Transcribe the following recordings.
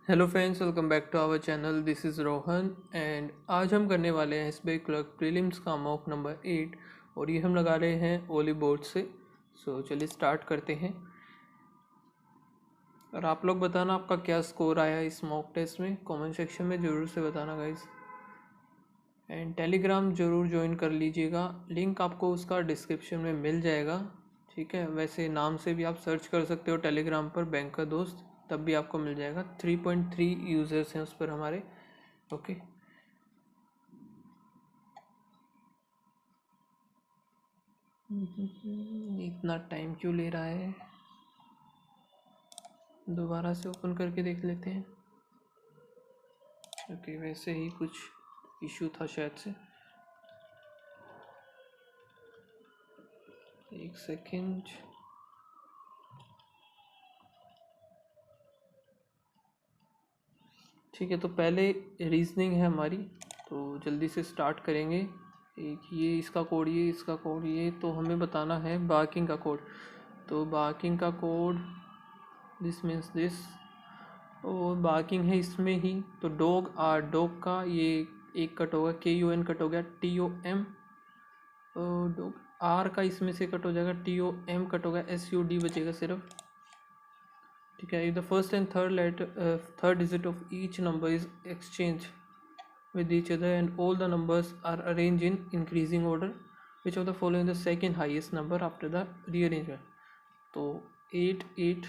Hello friends, welcome back to our channel. This is Rohan and आज हम करने वाले हैं एसबीआई क्लर्क प्रीलिम्स का मॉक नंबर 8 और ये हम लगा रहे हैं ओली बोर्ड से। चलिए स्टार्ट करते हैं। और आप लोग बताना आपका क्या स्कोर आया इस मॉक टेस्ट में, कमेंट सेक्शन में ज़रूर से बताना गाइस। एंड टेलीग्राम ज़रूर ज्वाइन कर लीजिएगा, लिंक आपको उसका डिस्क्रिप्शन में मिल जाएगा। ठीक है, वैसे नाम से भी आप सर्च कर सकते हो टेलीग्राम पर बैंक का दोस्त, तब भी आपको मिल जाएगा। 3.3 यूज़र्स हैं उस पर हमारे। ओके, इतना टाइम क्यों ले रहा है? दोबारा से ओपन करके देख लेते हैं। ओके, वैसे ही कुछ इशू था शायद से। एक सेकेंड। ठीक है, तो पहले रीजनिंग है हमारी, तो जल्दी से स्टार्ट करेंगे। एक ये इसका कोड, ये इसका कोड, ये तो हमें बताना है बार्किंग का कोड। तो बार्किंग का कोड दिस मीन्स दिस, और बार्किंग है इसमें ही। तो डॉग डॉग का ये एक कट होगा, KUN कट हो गया, TOM। डॉग आर का इसमें से कट हो जाएगा, TOM कट होगा, SUD बचेगा सिर्फ। ठीक है, if the first and third digit of each number is exchange with each other and all the numbers are arranged in increasing order, which of the following the second highest number after the rearrangement? तो 8 8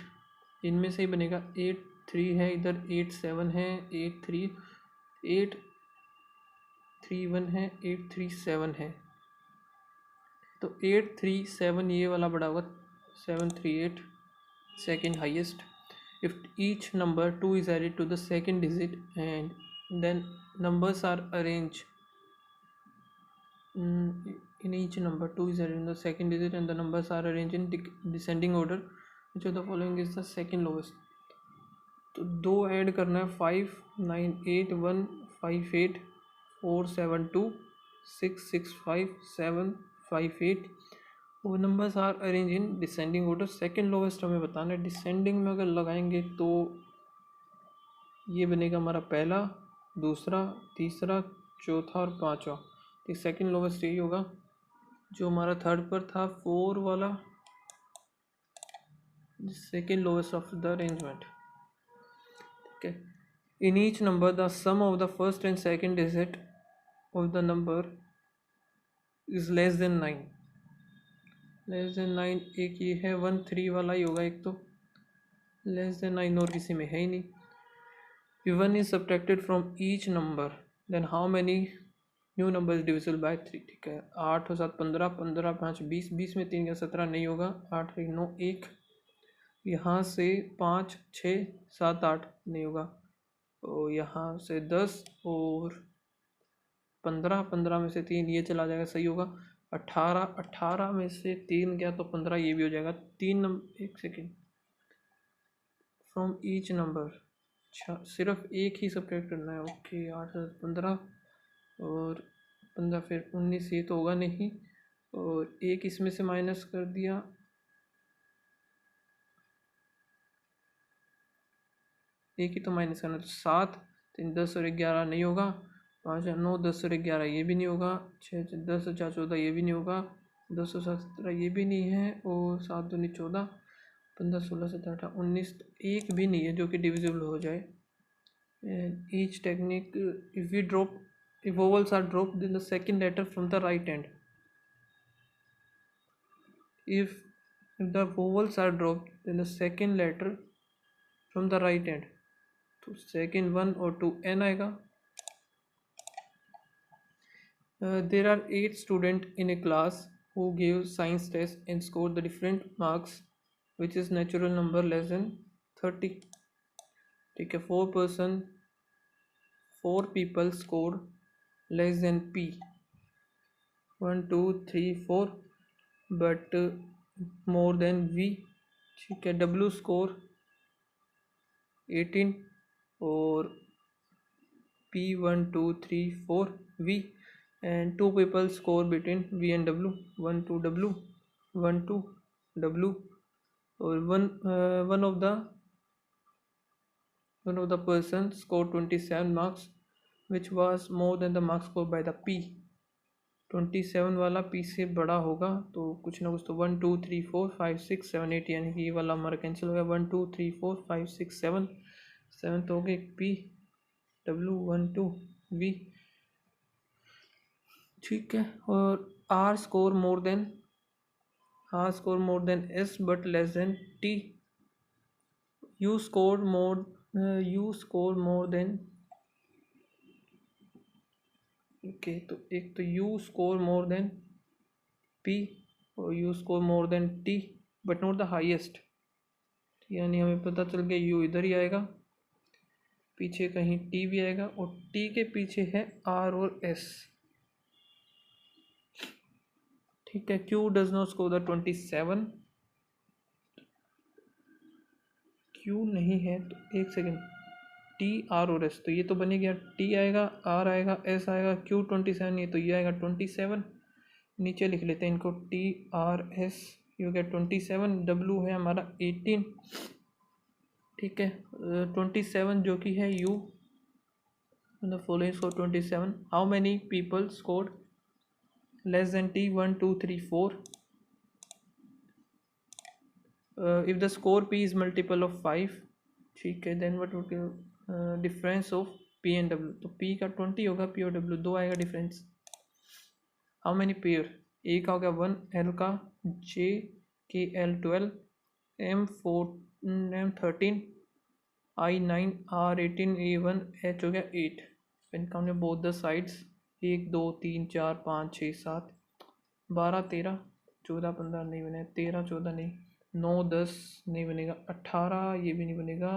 इनमें से ही बनेगा। 8 3 है, इधर 8 7 है, 8 3 8 3 1 है, 8 3 7 है। तो 8 3 7 ये वाला बड़ा होगा, 7 3 8 second highest. If each number 2 is added to the second digit and then numbers are arranged in each number 2 is added in the second digit and the numbers are arranged in descending order, which of the following is the second lowest? तो दो add करना है, 5 9 8 1 5 8 4 7 2 6 6 5 7 5 8। वो numbers are arrange in descending order. Second lowest हमें बताना है। Descending में अगर लगाएंगे तो ये बनेगा हमारा पहला, दूसरा, तीसरा, चौथा और पांचवा। तो सेकेंड लोवेस्ट यही होगा जो हमारा थर्ड पर था, 4 वाला, second lowest of the arrangement. ठीक है, in each number the sum of the first and second digit of the number is less than 9। Less than 9 एक ये है, 1 3 वाला ही होगा एक, तो लेस देन 9 और किसी में है ही नहीं। If 1 is subtracted from each number then how many new number is divisible by 3। ठीक है, 8 और 7 15, 15 5 20, 20 में 3 का 17 नहीं होगा, 8 1 9 1। यहाँ से 5 6 7 8 नहीं होगा, तो यहाँ से 10 और 15, 15 में से 3 ये चला जाएगा, सही होगा। 18, 18 में से 3 गया तो 15, ये भी हो जाएगा। 3 नंबर, एक सेकेंड, फ्रॉम ईच नंबर, अच्छा सिर्फ एक ही सब्ट्रैक्ट करना है। ओके, 8 15 और 15 फिर 19, ये तो होगा नहीं, और एक इसमें से माइनस कर दिया, एक ही तो माइनस करना, तो 7 3 10 और 11 नहीं होगा, 5 9 10 और 11 ये भी नहीं होगा, 6 10 4 14 ये भी नहीं होगा, 10 और 17 ये भी नहीं है, और 7 2 14 15 16 17 18 19, एक भी नहीं है जो कि डिविजिबल हो जाए। Each technique, if we drop, if vowels are dropped then the second letter from the right hand, if the vowels are dropped then the second letter from the right hand, तो second 1 और 2 n आएगा। There are 8 students in a class who gave science test and scored the different marks, which is natural number less than 30। ठीक है, 4 people scored less than p, 1 2 3 4, but more than v। ठीक है, w score 18 और p 1 2 3 4 v, and 2 people score between v and w, 1 2 w 1 2 w, और one of the one of the person scored 27 marks which was more than the marks scored by the P. 27 वाला P से बड़ा होगा तो कुछ ना कुछ तो 1 2 3 4 5 6 7 8 यानी कि ये वाला हमारा कैंसिल हो गया 1 2 3 4 5 6 7 7 तो हो गए P W 1 2 V ठीक है। और R score more than S but less than T. U score more than okay तो एक तो U score more than P और U score more than T but not the highest, यानी हमें पता चल गया U इधर ही आएगा, पीछे कहीं T भी आएगा और T के पीछे है R और S। ठीक है, Q does not score the 27, Q नहीं है तो एक सेकेंड T R और S तो ये तो बने गया, T आएगा R आएगा S आएगा Q 27 ये तो ये आएगा 27, नीचे लिख लेते हैं इनको T R S ये हो गया 27, W है हमारा 18। ठीक है 27 जो कि है U the following score 27। How many people scored less than T 1 2 3 4 if the score P is multiple of 5। ठीक है then what would be difference of P and W, तो P का 20 होगा, P और W दो आएगा difference. How many pair, A का हो गया 1, L का J K L 12 M 13 I 9 R 18 A 1 H हो गया 8। Pen count both the sides 1 2 3 4 5 6 7 12 13 14 15 नहीं बने, 13 14 नहीं, 9 10 नहीं बनेगा, 18 ये भी नहीं बनेगा,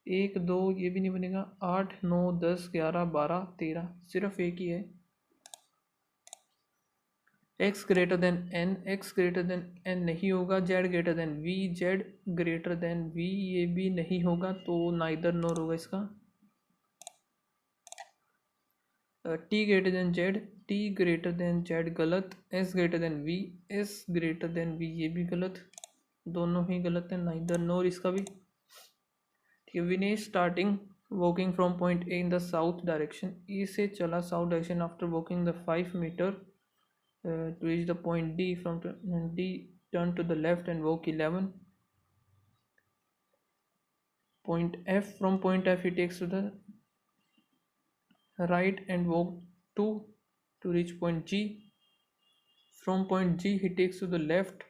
1 2 ये भी नहीं बनेगा, 8 9 10 11 12 13 सिर्फ एक ही है। x greater than n, x greater than n नहीं होगा, z greater than v, z greater than v ये भी नहीं होगा तो नाइदर नोर होगा इसका। t greater than z, t greater than z गलत, s greater than v, s greater than v ये भी गलत, दोनों ही गलत है, नाइदर नोर इसका भी। ठीक है, Vinesh starting walking from point A in the south direction, A से चला south direction after walking the 5 metre to reach the point D, from D turn to the left and walk 11. Point F, from point F he takes to the right and walk 2 to reach point G. From point G he takes to the left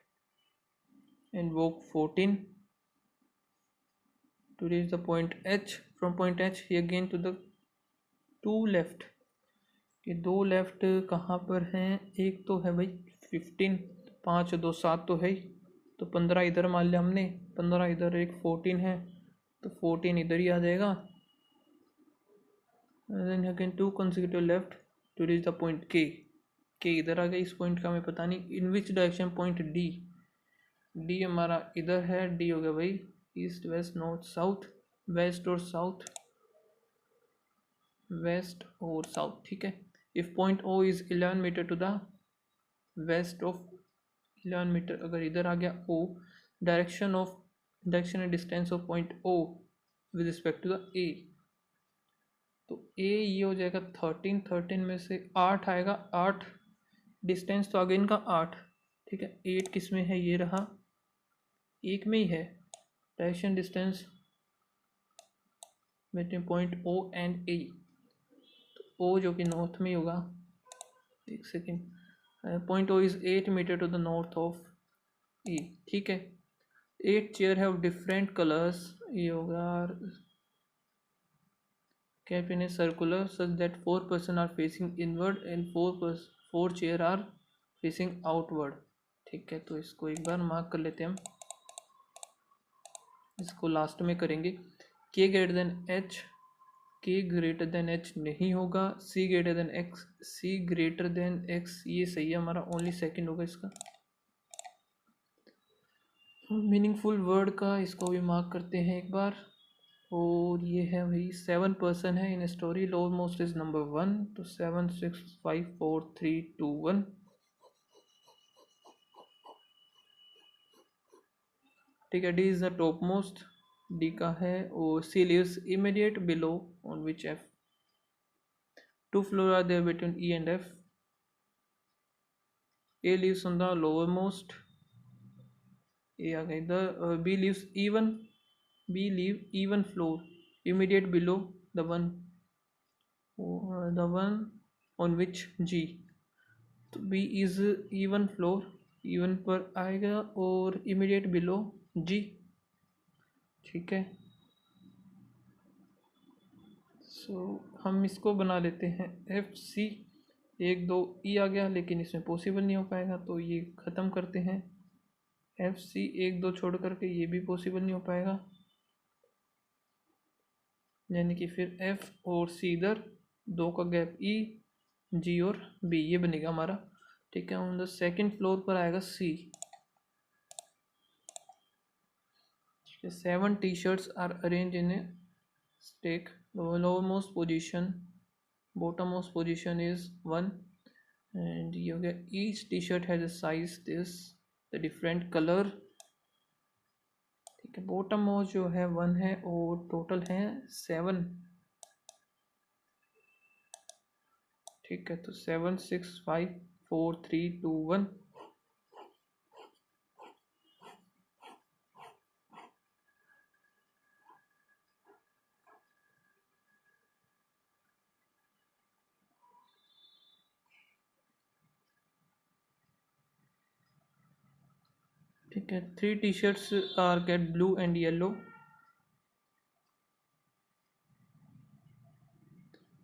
and walk 14 to reach the point H. From point H he again to the 2 left, ये दो left कहाँ पर हैं, एक तो है भाई 15 5 2 7 तो है ही, तो 15 इधर मान लिया हमने, 15 इधर, एक 14 है तो 14 इधर ही आ जाएगा। Then again 2 consecutive left to reach the point के इधर आ गया, इस पॉइंट का हमें पता नहीं। In which direction point D हमारा इधर है, डी हो गया भाई east west north south, west और साउथ, वेस्ट और साउथ। ठीक है, if point O is 11 metre to the west of 11 metre, अगर इधर आ गया O, direction and distance of point O with respect to the A, तो A ये हो जाएगा 13, 13 में से 8 आएगा, 8 डिस्टेंस तो आ गया इनका 8। ठीक है, 8 किस में है, ये रहा, एक में ही है direction distance between point O and A, O जो कि नॉर्थ में होगा, एक second, point O is 8 metre to the north of E। ठीक है, 8 चेयर हैव डिफरेंट कलर्स, ये होगा cabin is circular such that 4 person are facing inward and 4 chair are facing outward. ठीक है, तो इसको एक बार मार्क कर लेते हैं हम, इसको लास्ट में करेंगे। के ग्रेटर देन एच, के ग्रेटर देन एच नहीं होगा, सी ग्रेटर देन एक्स, सी ग्रेटर देन एक्स ये सही है हमारा, ओनली सेकंड होगा इसका। मीनिंगफुल वर्ड का इसको भी मार्क करते हैं एक बार, और ये है भाई 7 पर्सन है in story, lower most is number 1, तो 7 6 5 4 3 2 1। ठीक है, D is the top most, D का है। और सी lives immediate below on which F, two floors are there between E and F. A lives on the lowermost, A आ गया इधर। B lives even, B live even floor immediate below the one on which G, तो B is even floor, even पर आएगा और immediate below G। ठीक है, सो हम इसको बना लेते हैं एफ सी। 1 2 ई आ गया, लेकिन इसमें पॉसिबल नहीं हो पाएगा, तो ये ख़त्म करते हैं। एफ सी 1 2 छोड़ करके ये भी पॉसिबल नहीं हो पाएगा, यानी कि फिर एफ और सी इधर, 2 का गैप ई, जी और बी, ये बनेगा हमारा। ठीक है, ऑन द सेकेंड फ्लोर पर आएगा C. 7 T-shirts are arrange in a stack, lowermost position, bottommost position is 1, and you get each t-shirt has a size this, the different color। ठीक है, बॉटम मोस्ट जो है 1 है और टोटल है 7। ठीक है, तो 7 6 5 4 3 2 1। ठीक है, 3 T-shirts are get blue and yellow.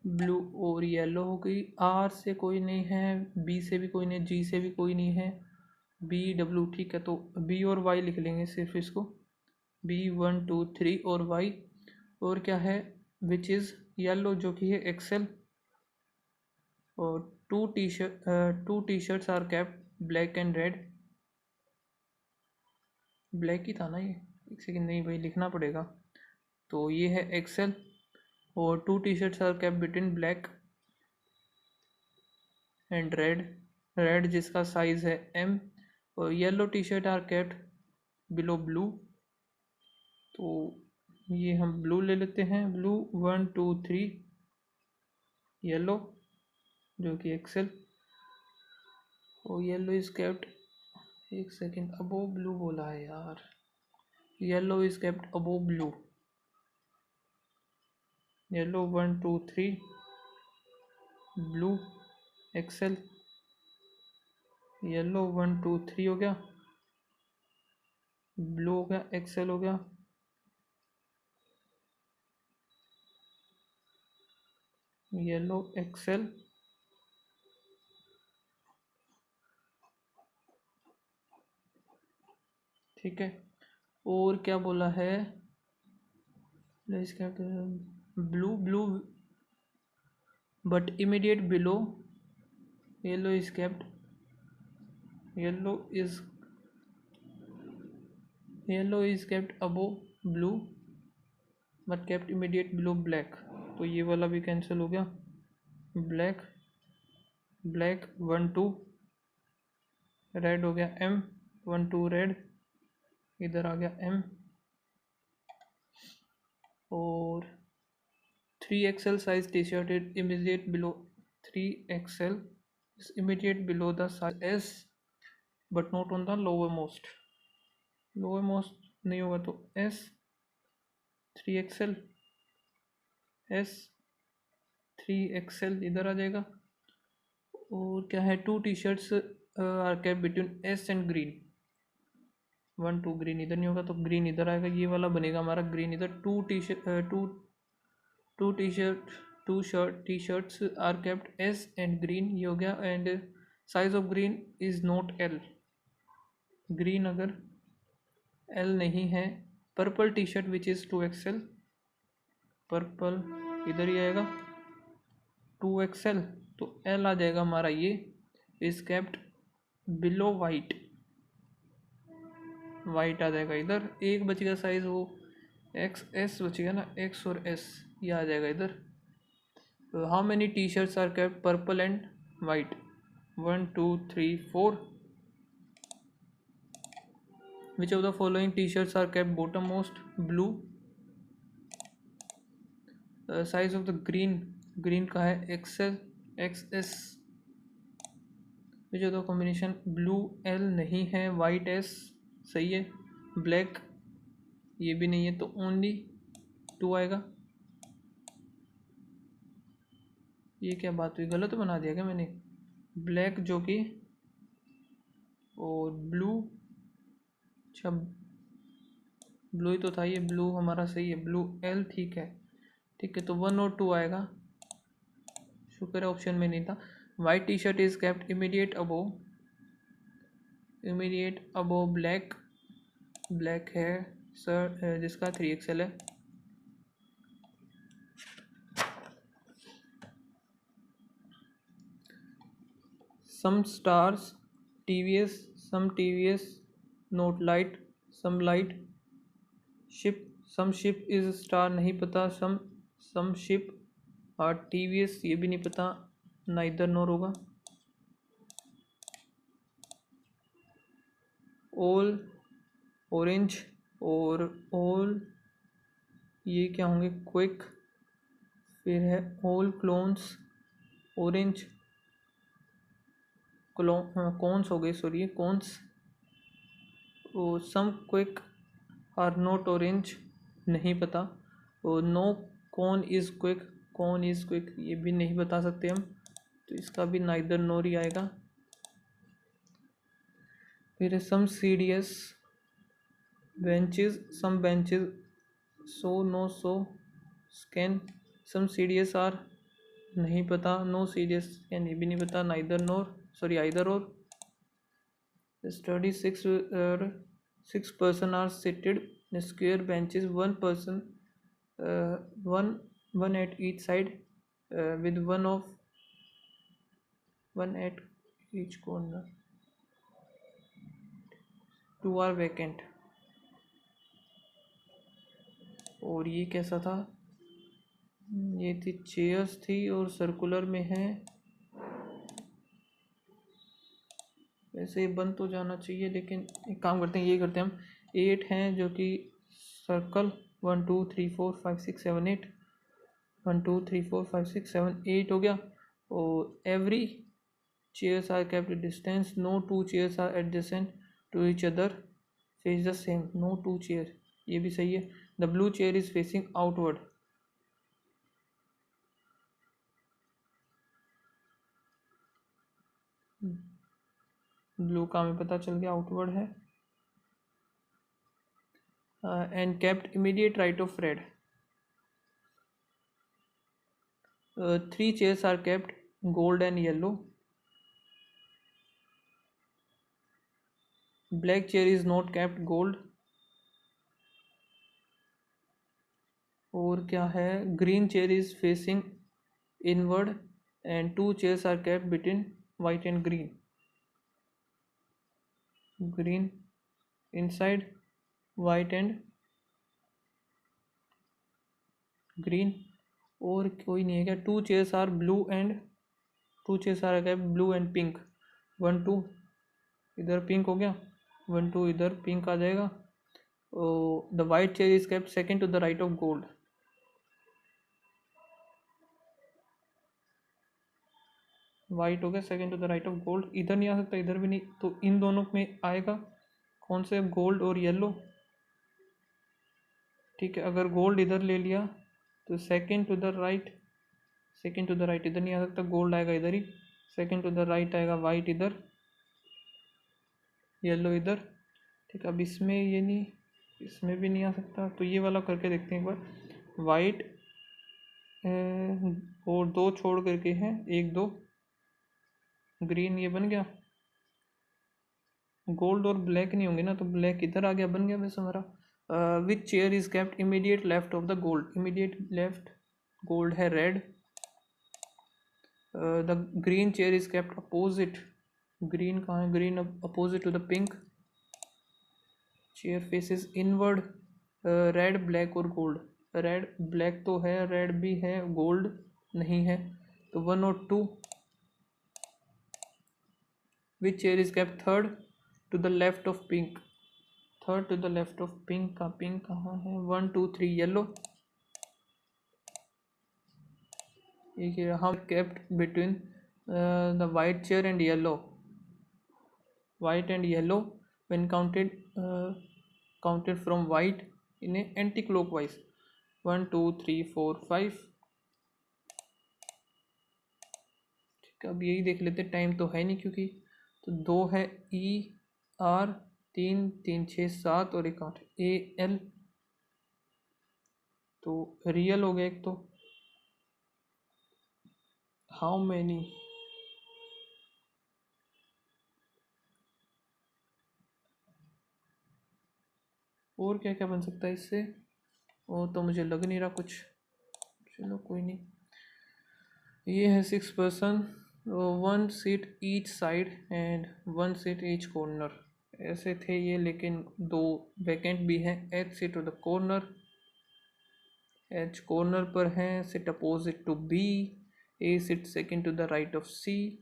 Blue और येलो हो गई। आर से कोई नहीं है, बी से भी कोई नहीं, जी से भी कोई नहीं है, बी डब्ल्यू। ठीक है, तो बी और वाई लिख लेंगे सिर्फ इसको, बी 1 2 3 और वाई। और क्या है, विच इज़ येलो, जो कि है एक्सेल। और two T shirts are cap black and red. Black ही था ना ये, एक सेकेंड, नहीं भाई लिखना पड़ेगा। तो ये है एक्सेल, और 2 T-shirts are kept between black and red, red जिसका साइज है एम। और yellow T-shirt are kept below blue, तो ये हम ब्लू ले लेते हैं। ब्लू 1 2 3, येलो जो कि एक्सेल, और येलो इज कैप्ट, एक सेकेंड, अबो ब्लू बोला है यार, yellow is kept above blue. Yellow 1 2 3, blue XL, yellow 1 2 3 हो गया, ब्लू हो गया, एक्सेल हो गया, येलो एक्सेल। ठीक है, और क्या बोला है, blue blue but immediate below, yellow is kept, yellow is kept above blue but kept immediate below black, तो ये वाला भी कैंसिल हो गया। ब्लैक 1 2, रेड हो गया एम 1 2 रेड, इधर आ गया एम। और 3XL size t-shirt is immediate below, 3XL is immediate below the size S but not on the lowermost नहीं होगा, तो S 3XL S 3XL इधर आ जाएगा। और क्या है, 2 T-shirts are kept between S and green, 1 2 green इधर नहीं होगा, तो ग्रीन इधर आएगा, ये वाला बनेगा हमारा ग्रीन इधर। Two T shirts are kept S and green, ये हो गया। And size of green is not L, green अगर एल नहीं है। Purple T shirt which is 2XL, purple इधर ही आएगा 2XL, तो एल आ जाएगा हमारा, ये is kept below white, white आ जाएगा इधर। एक बचेगा साइज, वो एक्स एस बचेगा ना, एक्स और एस, ये आ जाएगा इधर। How many T shirts are kept purple and white, 1 2 3 4। Which of the following T shirts are kept bottom most, blue size of the green, green का है एक्सएल एक्सएस। जो दो कॉम्बिनेशन ब्लू एल नहीं है, वाइट एस सही है, black ये भी नहीं है, तो ओनली 2 आएगा। ये क्या बात हुई, गलत बना दिया क्या मैंने? ब्लैक जो कि और ब्लू, अच्छा ब्लू ही तो था, ये ब्लू हमारा सही है, ब्लू एल ठीक है। ठीक है, तो 1 और 2 आएगा। शुक्र है ऑप्शन में नहीं था। White T shirt is kept immediate above black, black है सर जिसका 3XL है। Some stars TVS, some TVS not light, some light ship, some ship is star नहीं पता, सम शिप और TVS ये भी नहीं पता, नाइदर नोर होगा। ऑल ऑरेंज और ऑल ये क्या होंगे, क्विक, फिर है ऑल क्लोन्स ऑरेंज, कॉन्स हो गए सॉरी कॉन्स, और some quick are not orange नहीं पता, और नो कौन इज़ क्विक ये भी नहीं बता सकते हम, तो इसका भी नाइदर नोर ही आएगा। फिर some CDS benches, some benches so no so scan, some CDS are नहीं पता, नो CDS स्कैन ये भी नहीं पता, नाइदर नोर सॉरी आइदर और। Study 6 person are seated in square benches, one at each side, with one at each corner, 2 are vacant। और ये कैसा था, ये थी चेयर्स थी और सर्कुलर में है, वैसे ये बंद तो जाना चाहिए, लेकिन एक काम करते हैं, ये करते हैं हम 8 हैं जो कि सर्कल 1 2 3 4 5 6 7 8, 1 2 3 4 5 6 7 8 हो गया। और every chairs are kept at distance, no 2 chairs are adjacent to each other, face the same, no 2 chair ये भी सही है। the blue chair is facing outward, blue का हमें पता चल गया आउटवर्ड है। and kept immediate right of red, 3 chairs are kept gold and yellow, black chair is not kept gold, और क्या है, green chair is facing inward and 2 chairs are kept between white and green, green inside white and green, और कोई नहीं है क्या, 2 chairs are blue and 2 chairs are kept blue and pink, 1 2 इधर pink हो गया, 1 2 इधर पिंक आ जाएगा। The white chair is kept second to the right of gold, white हो गया second to the right of gold, इधर नहीं आ सकता इधर भी नहीं, तो इन दोनों में आएगा कौन से, गोल्ड और येलो। ठीक है, अगर गोल्ड इधर ले लिया तो सेकेंड टू द राइट इधर नहीं आ सकता, गोल्ड आएगा इधर ही, सेकेंड टू द राइट आएगा वाइट इधर, येलो इधर। ठीक है, अब इसमें ये नहीं, इसमें भी नहीं आ सकता, तो ये वाला करके देखते हैं एक बार। वाइट और 2 छोड़ करके हैं 1 2 ग्रीन, ये बन गया। गोल्ड और ब्लैक नहीं होंगे ना, तो ब्लैक इधर आ गया, बन गया वैसे हमारा। Which chair is kept immediate left of the gold, immediate left gold है red. The green chair is kept opposite, green कहाँ है, green opposite to the pink, chair faces inward, red black और गोल्ड, रेड ब्लैक तो है, red भी है, gold नहीं है, तो 1 और 2। Which chair is kept third to the left of pink, third to the left of pink का पिंक कहाँ है, 1 2 3 येलो, एक हम kept between the white chair and yellow, white and yellow when counted from white in a anti-clockwise 1 2 3 4 5। ठीक है, अब यही देख लेते, टाइम तो है नहीं क्योंकि, तो 2 है ER, 3 3 6 7 और 1 8 AL, तो रियल हो गया एक। तो हाउ मैनी, और क्या क्या बन सकता है इससे, वो तो मुझे लग नहीं रहा कुछ, चलो कोई नहीं। ये है 6 person, 1 seat each side and 1 seat each corner, ऐसे थे ये, लेकिन 2 वैकेंट भी हैं। Each seat to the corner, each corner पर है, sit opposite to B, A sit second to the right of C.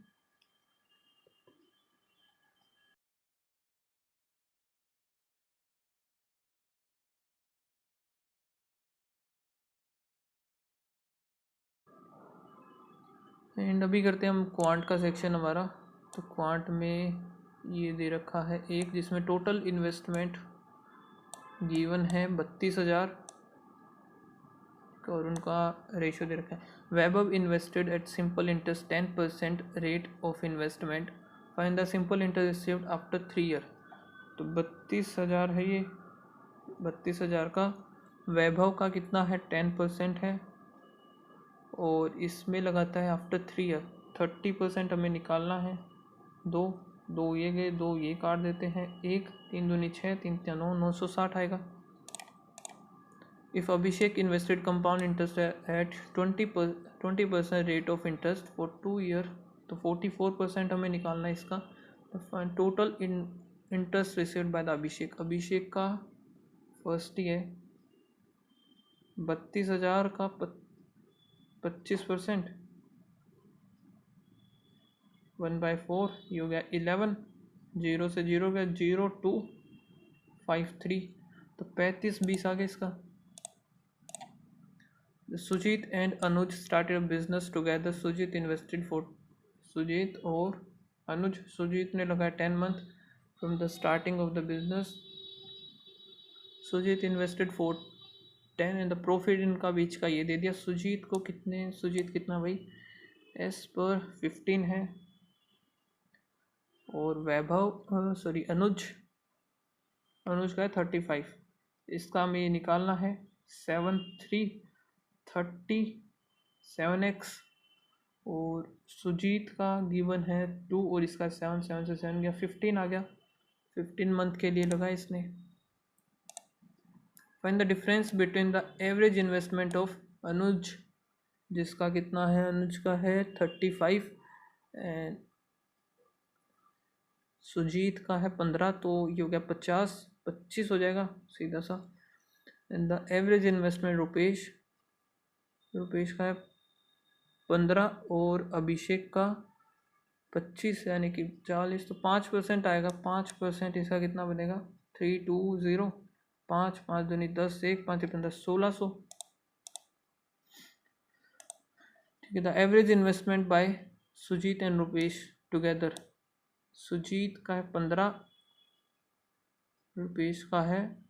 And अभी करते हैं हम क्वांट का सेक्शन हमारा। तो क्वांट में ये दे रखा है एक, जिसमें टोटल इन्वेस्टमेंट गिवन है 32,000 और उनका रेशियो दे रखा है। Vaibhav invested at simple interest 10% rate of investment, find the simple interest received after 3 year. तो 32,000 है ये, 32,000 का वैभव का कितना है, 10% है, और इसमें लगाता है आफ्टर 3 ईयर 30% हमें निकालना है। दो दो ये गए, दो ये काट देते हैं, एक 3 दूनी 6, 3 3 9, 960 आएगा। If Abhishek invested compound interest at 20% rate of interest for 2 year, तो 44% हमें निकालना है इसका। तो total interest received by the Abhishek, Abhishek का फर्स्ट ही है 32,000 का 25%, 1/4 ये हो गया 11, 0 से 0 गया 0,253, तो 35-20 आ गया इसका। Sujit and Anuj started a business together, Sujit invested for, Sujit और अनुज, सुजीत ने लगाया 10 month from the starting of the business, Sujit invested for 10 and the profit इनका बीच का ये दे दिया। सुजीत को कितने, सुजीत कितना भाई, एस पर 15 है, और वैभव सॉरी अनुज, अनुज का है 35, इसका हमें निकालना है 7,337x, और सुजीत का गिवन है 2 और इसका 7 7 से 7 गया 15 आ गया, 15 मंथ के लिए लगा इसने। Find the difference between the average investment of Anuj, जिसका कितना है, अनुज का है 35 एंड सुजीत का है 15, तो ये हो गया 25 हो जाएगा सीधा सा। And the average investment Rupesh, Rupesh का है 15 और अभिषेक का 25 यानी कि 40, तो 5% आएगा, 5% इसका कितना बनेगा, 320, 5 5 दूनी 10, 1 5 15 1600। ठीक है, the average investment by Sujit and Rupesh together, Sujit का है 15, रुपेश का है,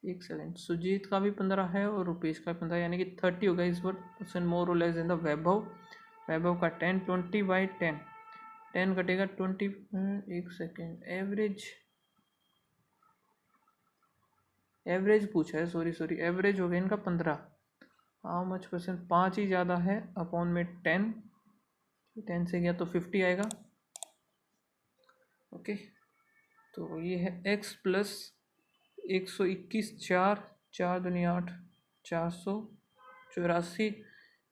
एक सेकेंड, सुजीत का भी 15 है और रुपेश का 15, यानी कि 30 होगा इस बार मोर और लेस इन द वैभव, वैभव का 10, 20/10, 10 कटेगा 20, एक सेकेंड, एवरेज, एवरेज पूछा है, सॉरी एवरेज हो गया इनका 15, हाउ मच परसेंट, 5 ही ज़्यादा है अपॉन में 10, 10 से गया तो 50 आएगा। ओके, तो ये है x प्लस 121, 4 4 दूनी 8, 484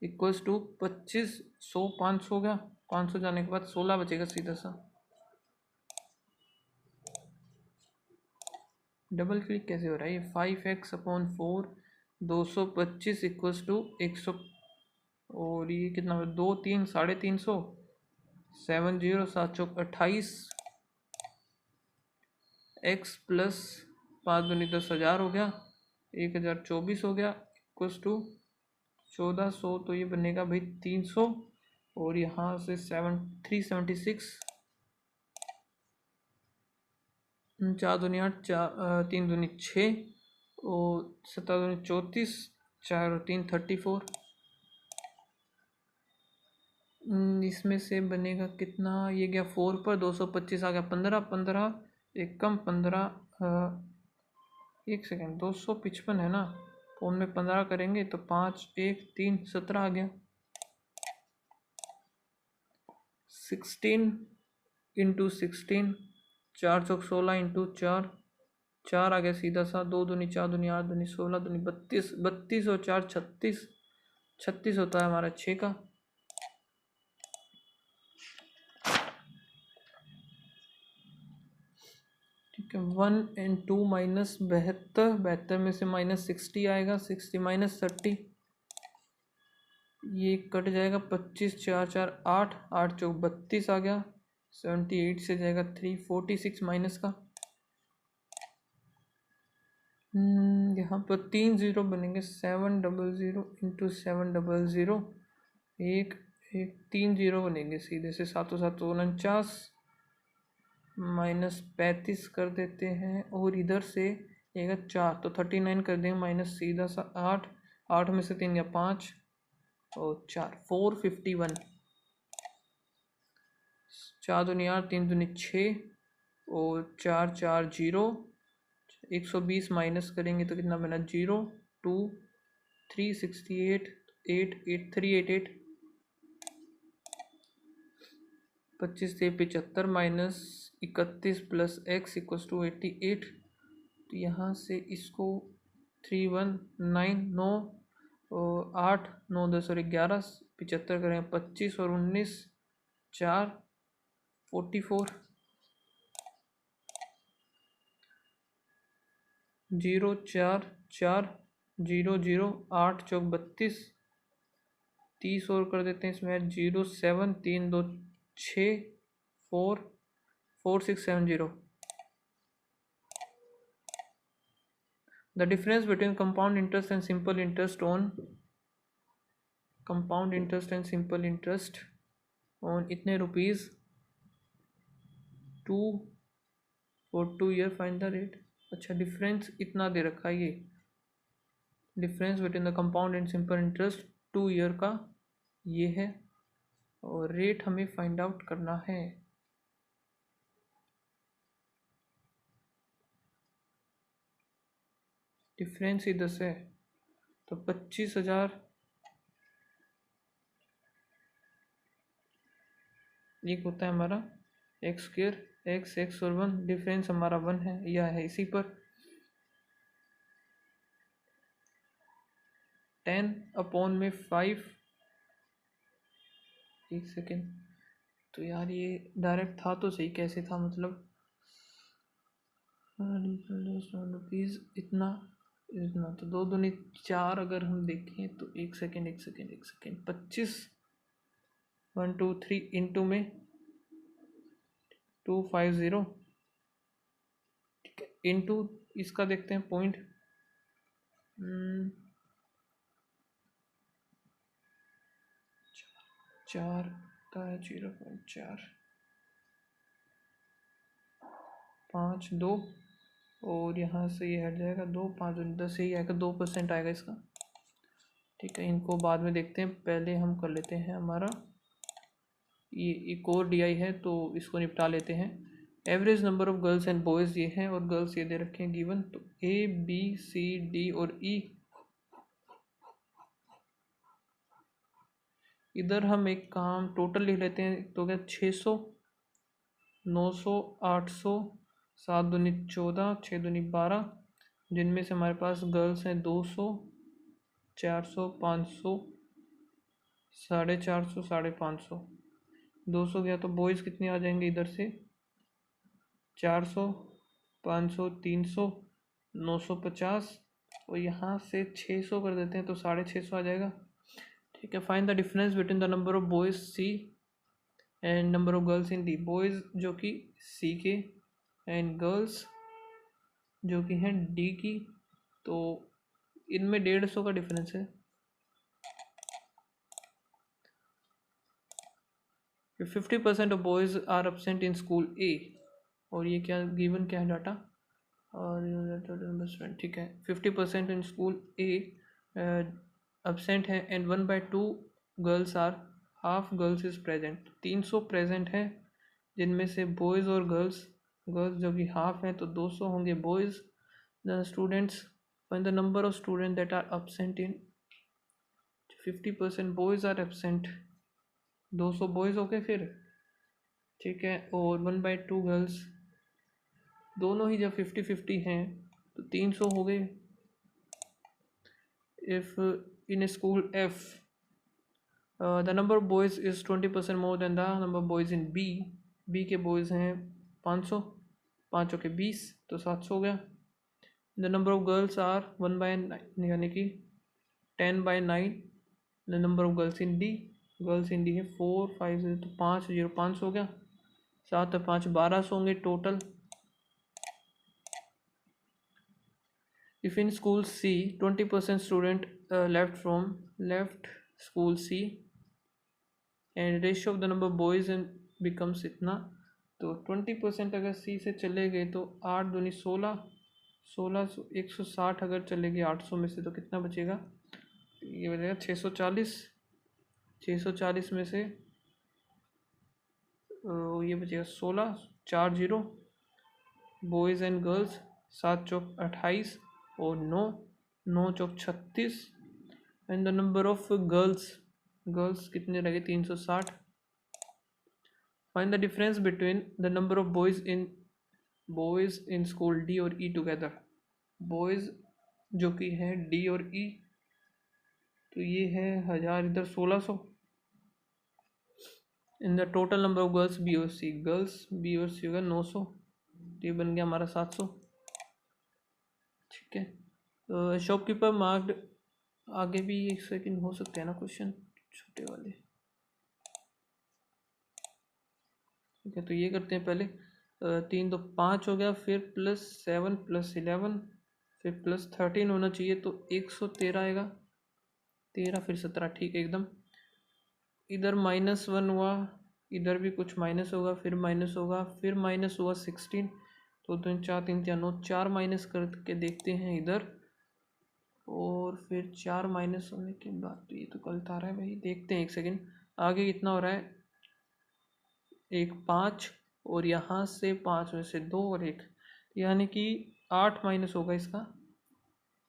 इक्वल्स टू 2500, 500 हो गया, 500 जाने के बाद 16 बचेगा सीधा सा। डबल क्लिक कैसे हो रहा है ये, 5x/4 225 इक्वल्स टू 100, और ये कितना 2 3 350, 7 0 7 चौक 28, x प्लस 5 दूनी 10,000 हो गया, 1024 हो गया इक्वल्स टू 1400 तो ये बनेगा भाई 300, और यहाँ से 376, 4 दूनी 8, 3 दूनी 6, और 7 दूनी 34, 4 और 3 34। इसमें से बनेगा कितना, ये गया 4 पर, 225 आ गया 15, 15 एक कम 15, एक सेकेंड 255 है ना, फोन में 15 करेंगे तो 5 1 3 17 आ गया। 16 इंटू 16, 4 चौक 16 इंटू 4, 4 आ गया सीधा सा, 2 दूनी 4 दूनी 8 दूनी 16 दूनी 32, 32 और 4 36, 36 होता है हमारा 6 का। ठीक है, 1 और 2 माइनस 72, 72 में से माइनस 60 आएगा, 60 माइनस 30, ये कट जाएगा, 25 4 4 8, 8 चौक 32 आ गया, 78 से जाएगा 346 माइनस का। यहाँ पर 3 0 बनेंगे, 700 इंटू 700, एक एक 3 0 बनेंगे सीधे से, 7 7 49, माइनस 35 कर देते हैं, और इधर से आएगा 4 तो 39 कर देंगे, माइनस सीधा सा 8, 8 में से 3 या 5 और 4, 451, 4 दूनी 8, 3 दूनी 6 और 4 4 0, 120 माइनस करेंगे तो कितना बना, 0 2 368 8 8 388, 25 से 75 minus 31 plus X equals to 88, तो यहाँ से इसको 319 9 और 8 9 10 और 11, 75 करें 25 और 19 4 44, 0 4 4 0 0, 8 चौक 32, 30 और कर देते हैं इसमें, 0 7 3 2 6 4 4 6 7 0। The difference between compound interest and simple interest on इतने rupees 2 for 2 year, find the rate. अच्छा, डिफरेंस इतना दे रखा है, ये difference between the compound and simple interest 2 year का ये है, और रेट हमें फाइंड आउट करना है। डिफरेंस ही 10 है तो 25,000, एक होता है हमारा एक्स स्क्र, एक्स और 1, डिफरेंस हमारा 1 है, यह है इसी पर 10/5। एक सेकेंड, तो यार ये डायरेक्ट था तो सही, कैसे था मतलब, रुपीज़ इतना इतना, तो 2 दूनी 4 अगर हम देखें तो एक सेकेंड 25 1 2 3 इंटू में 250, ठीक है, इंटू इसका देखते हैं पॉइंट, 4 का 0.4 5 2, और यहाँ से ये हट जाएगा 2 5 10, यही आएगा 2% आएगा इसका। ठीक है, इनको बाद में देखते हैं, पहले हम कर लेते हैं हमारा ये एक और DI है तो इसको निपटा लेते हैं। Average number of girls and boys ये हैं, और गर्ल्स ये दे रखे हैं गिवन, तो A B C D और E। इधर हम एक काम टोटल लिख लेते हैं, तो क्या 600 900 800, 7 दूनी 14 6 दूनी 12, जिनमें से हमारे पास गर्ल्स हैं 200 400 500 450 550, 200 गया तो बॉयज़ कितने आ जाएंगे इधर से, 400 500 300 950, और यहाँ से 600 कर देते हैं तो 650 आ जाएगा। ठीक है, find the difference between the number of boys C and number of girls in D। Boys जो कि C के एंड गर्ल्स जो कि हैं D की, तो इनमें 150 का डिफरेंस है। 50% of boys are absent in school A, और ये क्या गिवन क्या है डाटा, और ठीक है 50% इन स्कूल ए एब्सेंट है and 1/2 girls are, half girls is present. 300 present हैं जिनमें से बॉयज़ और गर्ल्स जो कि हाफ हैं तो 200 होंगे boys. The students, find the number of student that are absent in 50% boys are absent, 200 boys हो गए फिर, ठीक है, और 1/2 गर्ल्स, दोनों ही जब 50-50 हैं तो 300 हो गए। If in school F the number of boys is 20% more than the number of boys in B, B के बॉयज़ हैं 500, 5 के 20 तो 700 हो गया। The number of girls are 1/9 यानी कि 10/9, the number of girls in D है 4 5 तो 5 0 500 हो गया, 7 और 5 1200 होंगे total. If in school C 20% student left school C and ratio of the number of boys and becomes इतना, तो 20% अगर C से चले गए तो 8 दूनी 16, 160 अगर चले गए 800 में से तो कितना बचेगा, ये बचेगा 640 में से ये बचेगा 16, 4 0 बॉयज़ एंड गर्ल्स, 7 चौक 28 और 9 चौक 36 and the number of girls कितने रह गए 360। Find the difference between the number of boys in school D और ई टुगेदर। बॉयज़ जो कि है डी और ई, तो ये है 1000 इधर 1600। In the total number of girls B और सी होगा 900, तो ये बन गया हमारा 700, ठीक है। शॉपकीपर मार्क्ड, आगे भी 1 सेकंड हो सकते हैं ना क्वेश्चन छोटे वाले, ठीक है, तो ये करते हैं पहले। 3 तो 5 हो गया, फिर +7 +11 फिर +13 होना चाहिए तो 113 आएगा, 13 फिर 17, ठीक है एकदम। इधर -1 हुआ, इधर भी कुछ माइनस होगा, फिर माइनस होगा, फिर माइनस हुआ 16, तो 2 4 3 9 4 माइनस करके देखते हैं इधर, और फिर 4 माइनस होने के बाद तो ये तो गलत आ रहा है भाई, देखते हैं 1 सेकंड आगे कितना हो रहा है। 1 5 और यहाँ से 5 में से 2 और 1, यानी कि 8 माइनस होगा इसका,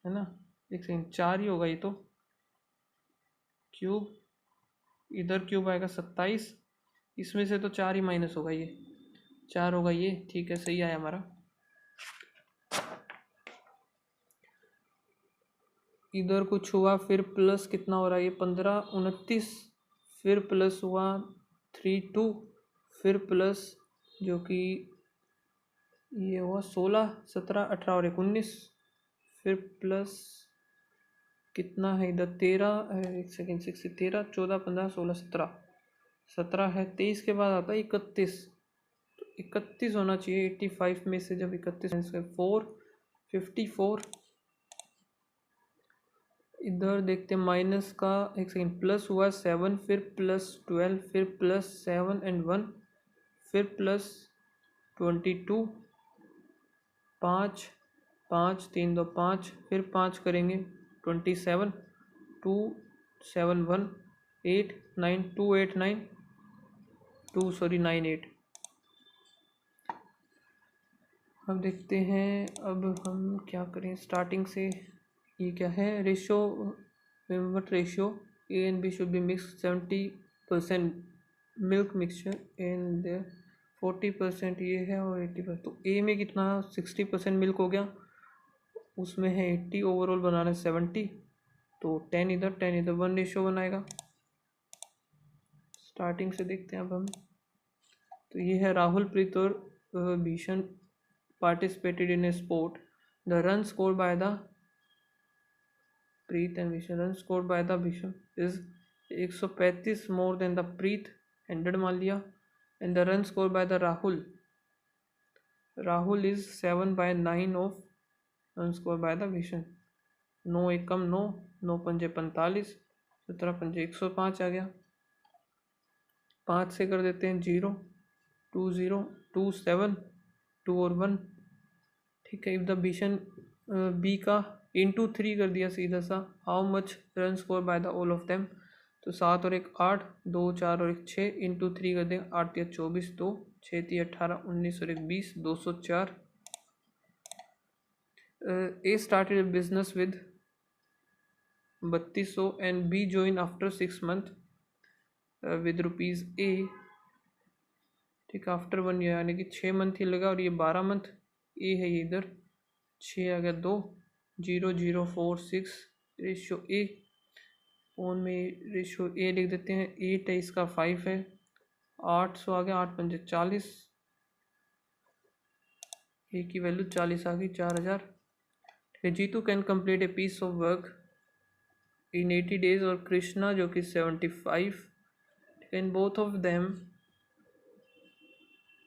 है ना, 1 सेकंड 4 ही होगा ये तो, क्यूब इधर क्यूब आएगा 27, इसमें से तो 4 ही माइनस होगा, ये 4 होगा ये, ठीक है सही आया हमारा। इधर कुछ हुआ, फिर प्लस कितना हो रहा है ये 15 29, फिर प्लस हुआ 3 2, फिर प्लस जो कि ये हुआ 16 17 18 और 19, फिर प्लस कितना है इधर 13, 1 सेकेंड 6 13 14 15 16 17, 17 है, 23 के बाद आता है 31, तो 31 होना चाहिए 85 में से, जब 31 4 54। इधर देखते हैं माइनस का, 1 सेकेंड प्लस हुआ 7, फिर +12, फिर +7 एंड 1, फिर +22, 5 5 3 2 5, फिर 5 करेंगे 27 2 7 1 8 9 2 8 9 9 8। अब देखते हैं, अब हम क्या करें स्टार्टिंग से, ये क्या है ratio, what ratio A and B should be mix 70% milk mixture and 40% ये है और 80%, तो ए में कितना 60% मिल्क हो गया, उसमें है 80, ओवरऑल बनाना है 70, तो 10 इधर 1 बनाएगा। स्टार्टिंग से देखते हैं अब हम, तो ये है राहुल प्रीत और भीषण participated in a sport. The run scored by the Preet and Vishan, run scored by the Vishan is 135 more than the Preet 100 मान लिया, and the run scored by the Rahul is 7/9 of run scored by the Vishan। 9 एकम 9 पंजे 45, 17 पंजे 105 आ गया, 5 से कर देते हैं 0 2 0 2 7 2 और 1। ठीक है, इफ द बिशन बी का इंटू 3 कर दिया सीधा सा। How much run score by the all of them, तो 7 और 1 8, 2 4 और 1 6, इंटू 3 कर देंगे 8 3 24, 2 6 3 18 19 और 1 20, 204। A started business with 3200 and B join after 6 month with rupees A. ठीक है, आफ्टर 1 ईयर, यानी कि 6 मंथ ही लगा और ये 12 मंथ। ए है ये इधर, 6 आ गया 2 0 0 4 6 रेशो ए। फोन में रेशो ए लिख देते हैं, 8 है इसका 5 है, 800 आ गया, 8 पंजे 40, ए की वैल्यू 40 आ गई, 4000। Jeetu can complete a piece of work in 80 days और कृष्णा जो कि 75। In both of them,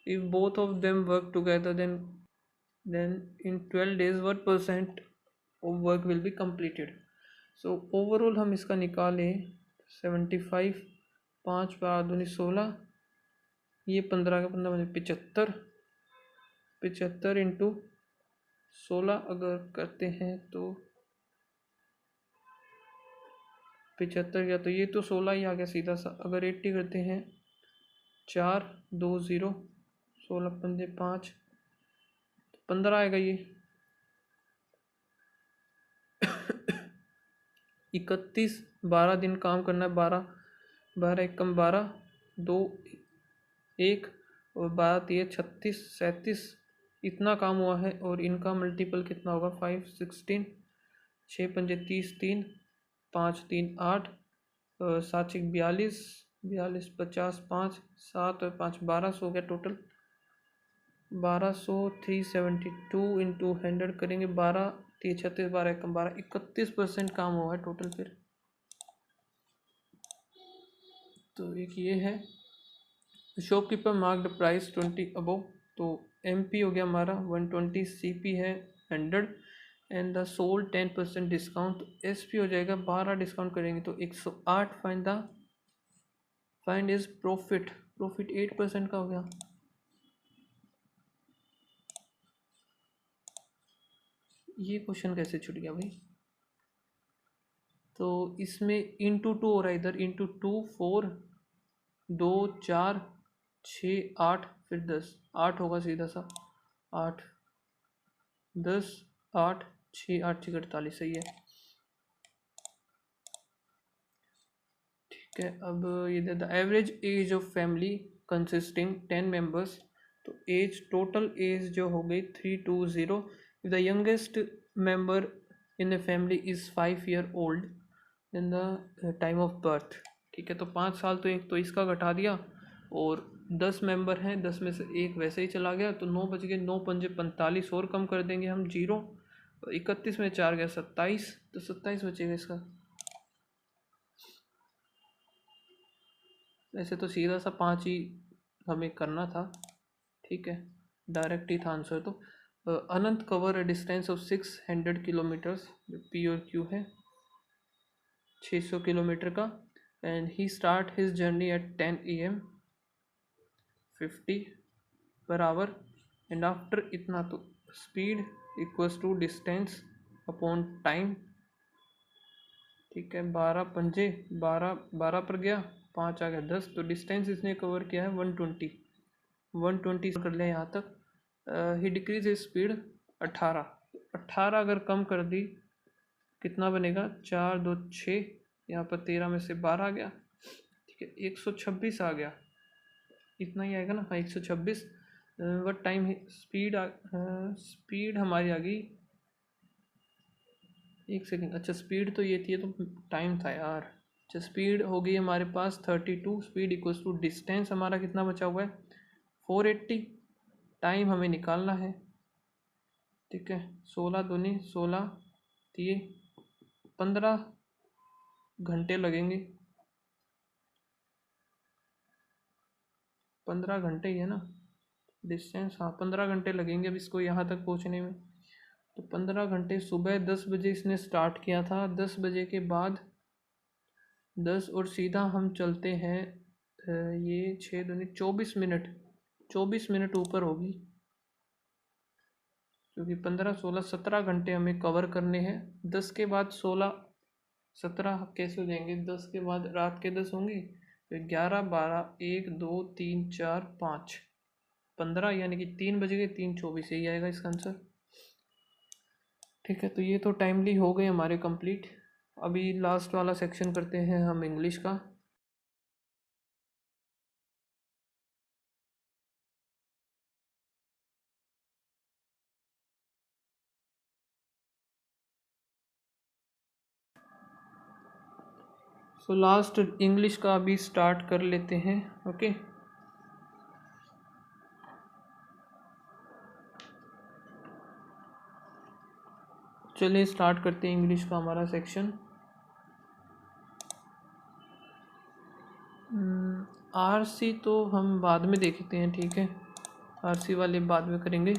if both of them work together then in 12 days what percent of work will be completed। so overall हम इसका निकालें 75, 5 बार 2 16, ये 15 का 15 75, 75 इंटू 16 अगर करते हैं तो 75 गया, तो ये तो 16 ही आ गया सीधा सा। अगर 80 करते हैं 4 2 0 16 पंजे 5, 15 आएगा ये। 31 12 दिन काम करना है, 12 12 1 कम 12 2 1 और 12 3 36 37, इतना काम हुआ है। और इनका मल्टीपल कितना होगा 5 16, 6 पंजे 30 3 5 3 8, 7 1 42 42 50 5 7 और 5 1200 हो गया टोटल। 1200 372 इंटू 100 करेंगे, 12 3 36 12 कम 12, 31% काम हुआ है टोटल फिर। तो एक ये है shopkeeper mark the price 20 above, तो एमपी हो गया हमारा 120, सीपी है 100 and the sold 10% discount. SP हो जाएगा 12 डिस्काउंट करेंगे तो 108। फाइंड इज प्रॉफिट, प्रॉफिट 8% का हो गया। ये क्वेश्चन कैसे छूट गया भाई? तो इसमें इंटू 2 हो रहा है, इधर इंटू 2 4 2 4 6 8 फिर 10, 8 होगा सीधा सा, 8 10 8 6 8 6 48, सही है। ठीक है, अब ये the average age of family consisting 10 members, तो एज टोटल एज जो हो गई 320। The youngest member in the family is 5 year old in the time of birth. ठीक है, तो 5 साल तो एक तो इसका घटा दिया और 10 मेंबर हैं, 10 में से एक वैसे ही चला गया, तो 9 बच गए, 9 पंजे 45 और कम कर देंगे हम 0, 31 में 4 गया 27, तो 27 बचेगा इसका। वैसे तो सीधा सा 5 ही हमें करना था, ठीक है, डायरेक्ट ही था आंसर। तो Anant cover a distance of 600 kilometres, P और क्यू है 600 किलोमीटर का, and he start his journey at 10 AM 50 per hour and after इतना, तो speed equals to distance upon time. ठीक है, 12 पंजे 12 12 पर गया, 5 आ गया 10, तो डिस्टेंस इसने कवर किया है 120 कर लिया यहाँ तक। ही डिक्रीज हिज स्पीड 18 अगर कम कर दी कितना बनेगा, 4 2 6, यहाँ पर 13 में से 12 आ गया। ठीक है, 126 आ गया, इतना ही आएगा ना, हाँ 126। वट टाइम स्पीड हमारी आ गई, एक सेकेंड, अच्छा स्पीड तो ये थी, तो टाइम था यार। अच्छा स्पीड हो गई हमारे पास 32, स्पीड इक्वल्स टू डिस्टेंस हमारा कितना बचा हुआ है 480, टाइम हमें निकालना है। ठीक है, 16 दूनी 16, तो ये 15 घंटे लगेंगे, 15 घंटे ही है ना डिस्टेंस, हाँ 15 घंटे लगेंगे अब इसको यहाँ तक पहुँचने में। तो 15 घंटे, सुबह 10 बजे इसने स्टार्ट किया था, 10 बजे के बाद 10 और सीधा हम चलते हैं ये 6 दूनी 24 मिनट, 24 मिनट ऊपर होगी, क्योंकि 15, 16, 17 घंटे हमें कवर करने हैं। 10 के बाद 16, 17 कैसे हो जाएंगे? 10 के बाद रात के 10 होंगे, फिर 11, 12, 1, 2, 3, 4, 5, 15, यानी कि 3 बज गए, 3:24, यही आएगा इसका आंसर। ठीक है, तो ये तो टाइमली हो गए हमारे कंप्लीट। अभी लास्ट वाला सेक्शन करते हैं हम इंग्लिश का। सो लास्ट इंग्लिश का अभी स्टार्ट कर लेते हैं। ओके, चलिए स्टार्ट करते हैं इंग्लिश का हमारा सेक्शन। आरसी तो हम बाद में देखते हैं, ठीक है, आरसी वाले बाद में करेंगे।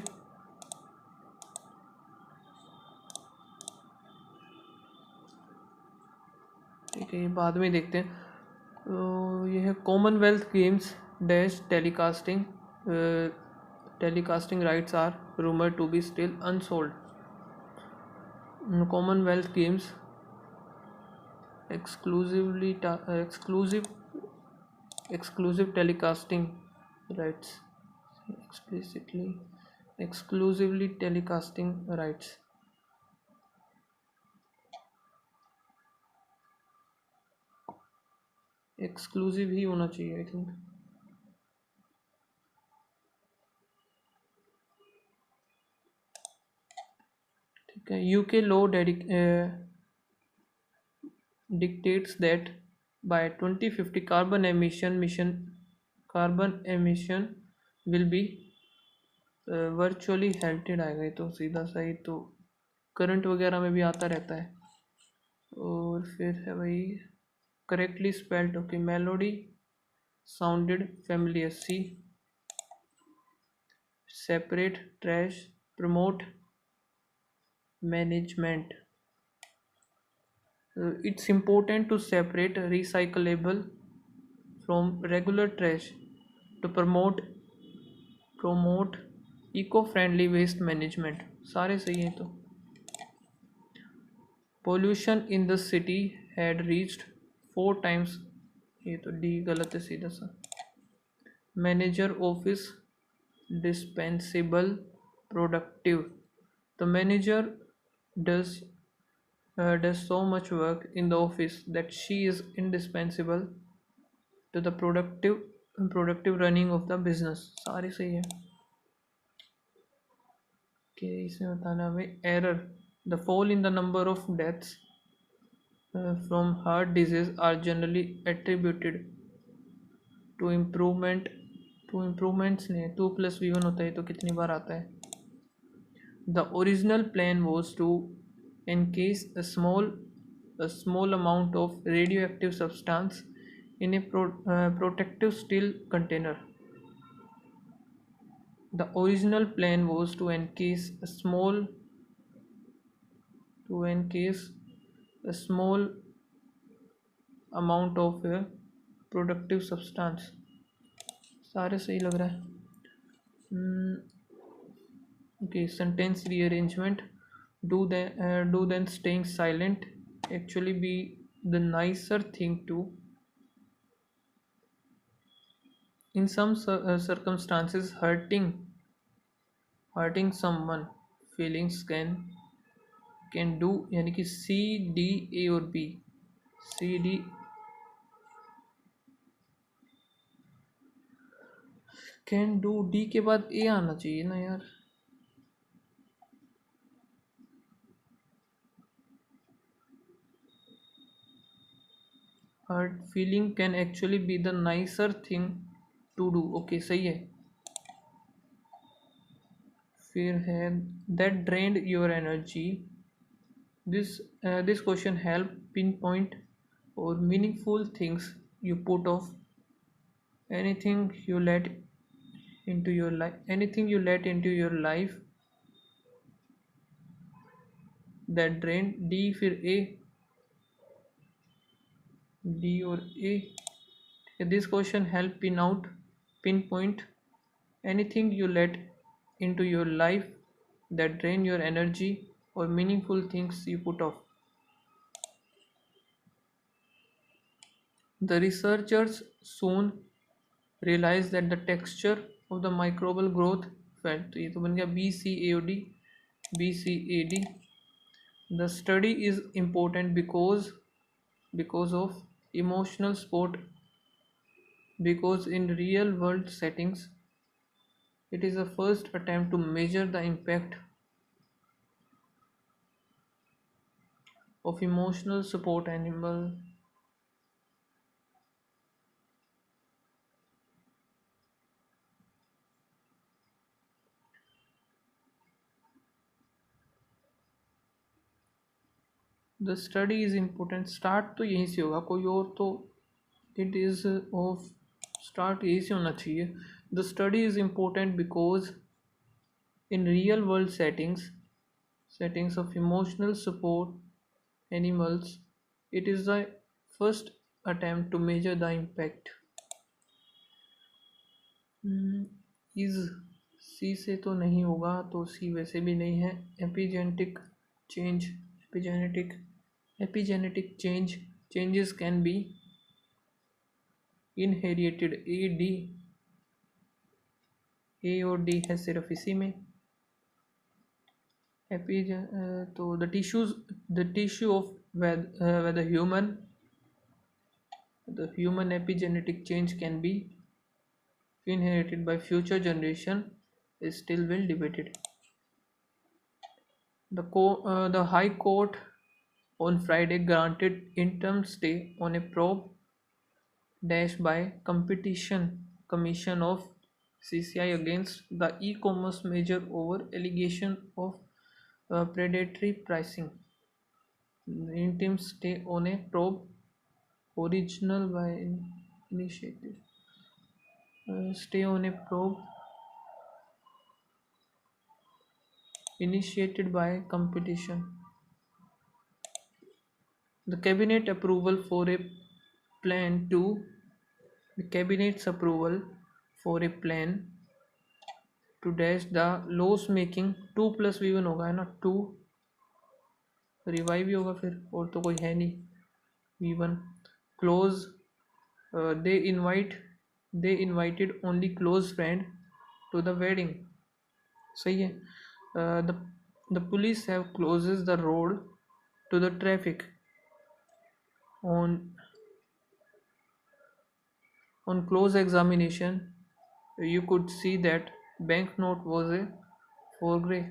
ठीक है, ये बाद में देखते हैं। तो ये है Commonwealth Games dash telecasting, telecasting rights are rumour to be still unsold. Commonwealth Games exclusive telecasting rights, exclusively telecasting rights। Exclusive ही होना चाहिए आई थिंक। ठीक है, UK law dictates that by 2050 carbon emission will be virtually halted आएगा। ये तो सीधा सा ही तो करंट वगैरह में भी आता रहता है। और फिर है भाई correctly spelled, okay, melody sounded familiar, C separate trash promote management. It's important to separate recyclable from regular trash to promote eco-friendly waste management। सारे सही हैं। तो pollution in the city had reached 4 times, ये तो D गलत है सीधा सा। manager office dispensable productive, the manager does so much work in the office that she is indispensable to the productive running of the business। सारे सही है। कि इसमें बताना हमें error, the fall in the number of deaths from heart disease are generally attributed to improvements नहीं, 2+V1 होता है तो कितनी बार आता है। The original plan was to encase a small amount of radioactive substance in a protective steel container। The original plan was to encase a small amount of a productive substance। सारे सही लग रहा है। Okay, sentence rearrangement, do then staying silent actually be the nicer thing to in some circumstances hurting someone feelings can do, यानी कि C D A और B, C D can do, D के बाद A आना चाहिए ना यार। hurt feeling can actually be the nicer thing to do, okay सही है। फिर है that drained your energy, this question help pinpoint or meaningful things you put off, anything you let into your life that drained, D फिर A, D और A। This question help pinpoint anything you let into your life that drain your energy or meaningful things you put off. The researchers soon realized that the texture of the microbial growth felt, तो ये तो बन गया BCAOD. BCAD. The study is important because of emotional support, because in real world settings it is the first attempt to measure the impact of emotional support animal. The study is important. Start तो यहीं से होगा, कोई और तो it is of start यहीं से होना चाहिए. The study is important because in real world settings of emotional support animals, it is the first attempt to measure the impact. Is C से तो नहीं होगा, तो सी वैसे भी नहीं है. Epigenetic change, epigenetic changes can be inherited. A और डी है सिर्फ इसी में. तो the tissue of whether the human epigenetic change can be inherited by future generation is still well debated. The High Court on Friday granted interim stay on a probe dash by Competition Commission of CCI against the e-commerce major over allegation of predatory pricing. Interim stay on a probe original by initiative. Stay on a probe initiated by competition. The cabinet approval for a plan to the cabinet's approval for a plan to dash the loss making 2 plus V1 होगा, है ना. 2 revive ही होगा फिर, और तो कोई है नहीं. V1 close. They invited only close friend to the wedding. सही है. The police have closes the road to the traffic. On close examination, you could see that banknote was a forgery.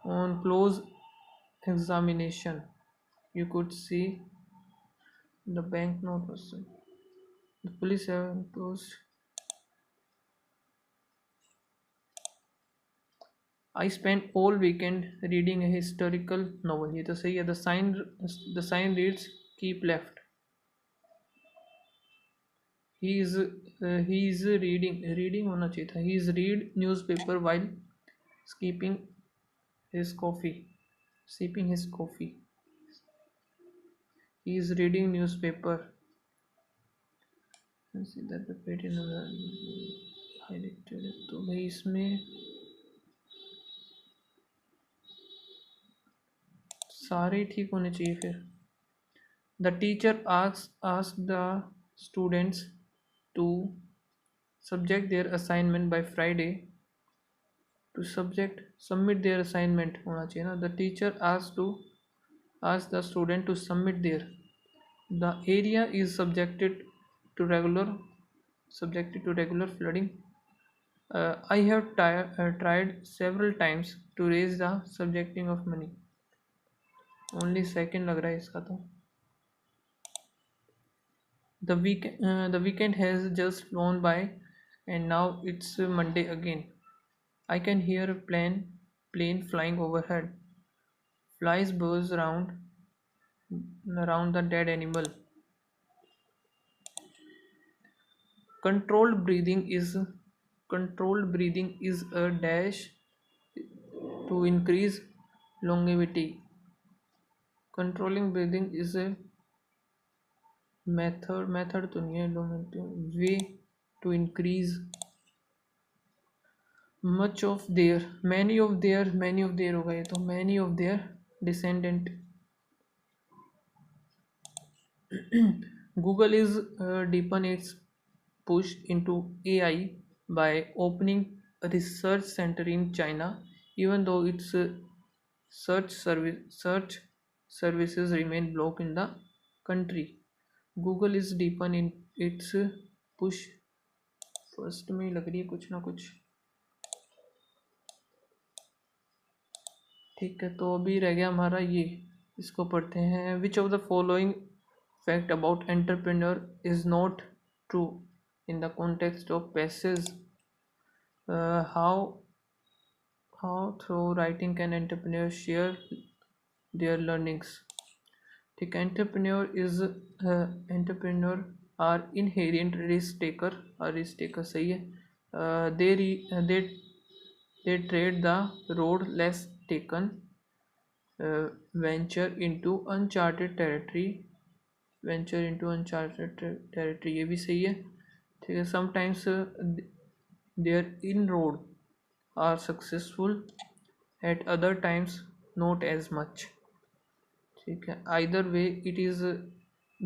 On close examination, you could see the banknote was. The police have closed. I spent all weekend reading a historical novel. ये तो सही है. The sign reads keep left. He is reading होना चाहिए था. He is read newspaper while sipping his coffee. He is reading newspaper. See that the patent highlighted. तो भाई इसमें सारे ठीक होने चाहिए फिर. The teacher asked the students to subject their assignment by Friday. To submit their assignment होना चाहिए ना. The teacher asked the student to submit their. The area is subjected to regular flooding. I have tried several times to raise the subjecting of money. Only second लग रहा है इसका तो. The weekend has just flown by and now it's Monday again. I can hear a plane flying overhead. Flies buzz around the dead animal. Controlled breathing is a dash to increase longevity. Controlling breathing is a method तो नहीं है, way to increase much of their many of their होगा ये तो, many of their descendant. Google is deepen its push into AI by opening a research center in China, even though its search services remain blocked in the country. Google is deepen in its push. First में लग रही है कुछ ना कुछ. ठीक है, तो अभी रह गया हमारा ये, इसको पढ़ते हैं. विच of the following fact about entrepreneur is not true in the context of passes. How through writing can entrepreneur share their learnings. ठीक है, entrepreneur are inherent risk taker सही है. They trade the road less taken, venture into uncharted territory ये भी सही है. ठीक है, sometimes there in road are successful, at other times not as much. ठीक है, either way it is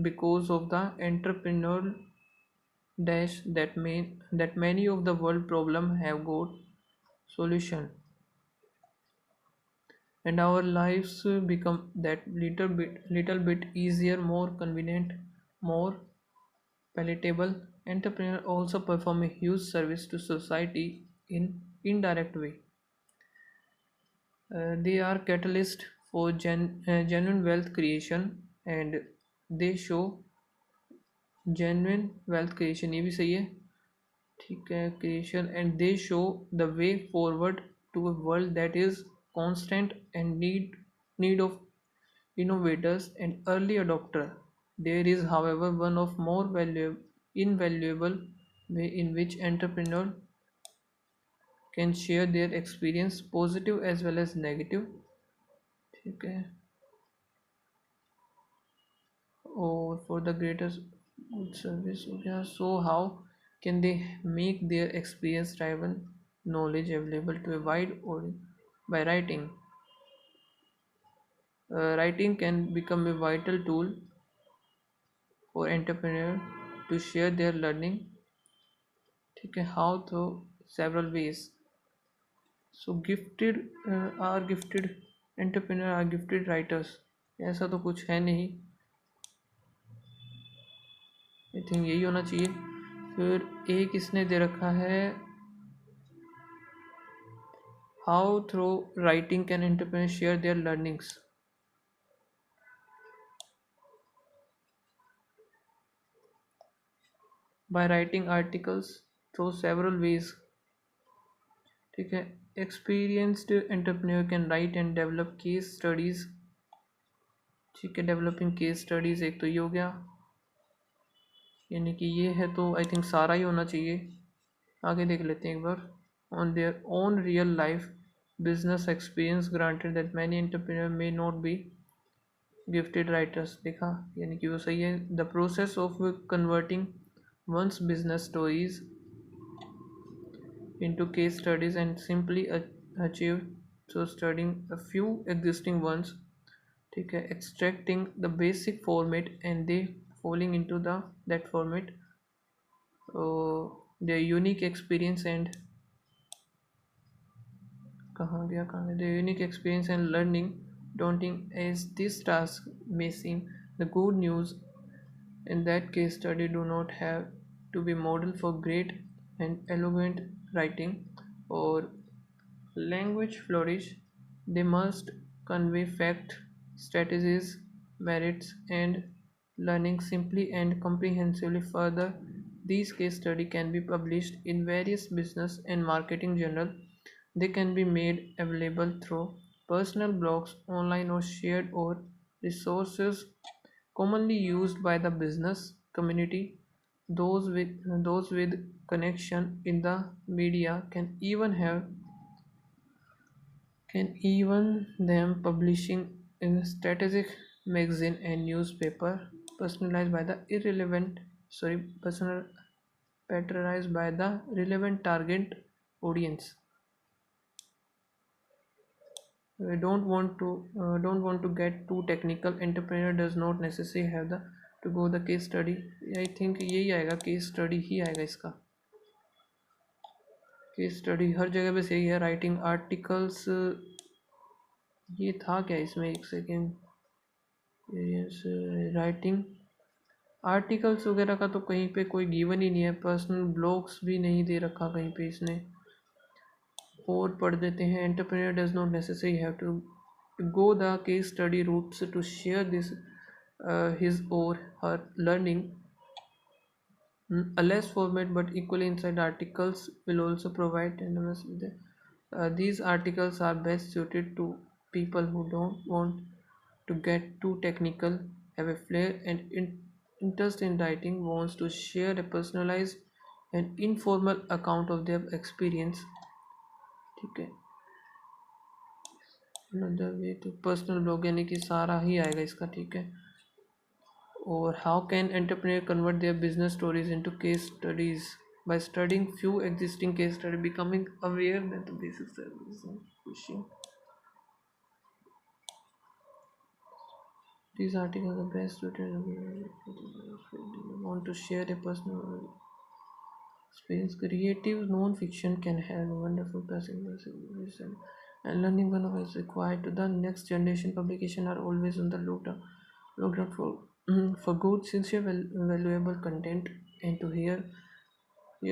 because of the entrepreneur dash that many of the world problem have got solution, and our lives become that little bit easier, more convenient, more palatable. Entrepreneurs also perform a huge service to society in indirect way. They are catalyst for genuine wealth creation, and they show genuine wealth creation ये भी सही है. ठीक है, creation, and they show the way forward to a world that is constant and need of innovators and early adopter. There is, however, one of more invaluable way in which entrepreneurs can share their experience, positive as well as negative. ठीक है, और for the greatest good service हो गया. So how can they make their experience driven knowledge available to a wide audience? By writing. Writing can become a vital tool for entrepreneurs to share their learning. ठीक है, how through several ways. So gifted entrepreneur are gifted writers. ऐसा तो कुछ है नहीं, I think यही होना चाहिए. फिर एक इसने दे रखा है, how through writing can entrepreneur share their learnings. By writing articles through several ways. ठीक है, experienced entrepreneur can write and develop case studies. ठीक है, डेवलपिंग केस स्टडीज एक तो ये हो गया, यानी कि ये है तो आई थिंक सारा ही होना चाहिए. आगे देख लेते हैं एक बार. On their own real life business experience granted that many entrepreneur may not be gifted writers. देखा, यानी कि वो सही है. The process of converting one's business stories into case studies and simply achieved through studying a few existing ones. ठीक है, extracting the basic format and they falling into that format. Their unique experience and their unique experience and learning daunting as this task may seem. The good news in that case study do not have to be model for great and eloquent writing or language flourish. They must convey fact, strategies, merits, and learning simply and comprehensively. Further, these case study can be published in various business and marketing journals. They can be made available through personal blogs, online or shared or resources commonly used by the business community. Those with connection in the media can even them publishing in strategic magazine and newspaper. personalized by the irrelevant sorry personal patronized by the relevant target audience. We don't want to get too technical. Entrepreneur does not necessarily have the to go the case study. I think यही आएगा, case study ही आएगा इसका। Case study हर जगह पे सही है। Writing articles, ये था क्या इसमें, एक सेकेंड। राइटिंग आर्टिकल्स वगैरह का तो कहीं पे कोई गिवन ही नहीं है। पर्सनल ब्लॉग्स भी नहीं दे रखा कहीं पे इसने। और पढ़ देते हैं। Entrepreneur does not necessary have to go the case study routes to share this his or her learning. A less format but equally inside articles will also provide anonymous with these articles are best suited to people who don't want to get too technical, have a flair and interest in writing, wants to share a personalized and informal account of their experience. ठीक है। another way to personal blog, यानी कि सारा ही आएगा इसका। ठीक है। और how can entrepreneur convert their business stories into case studies? By studying few existing case studies, becoming aware that the basic service pushing these articles are best suited want to share a personal experience. Creative non-fiction can have wonderful passive and learning one of is required to the next generation. Publication are always on the lookout for good, sincere, valuable content, and to hear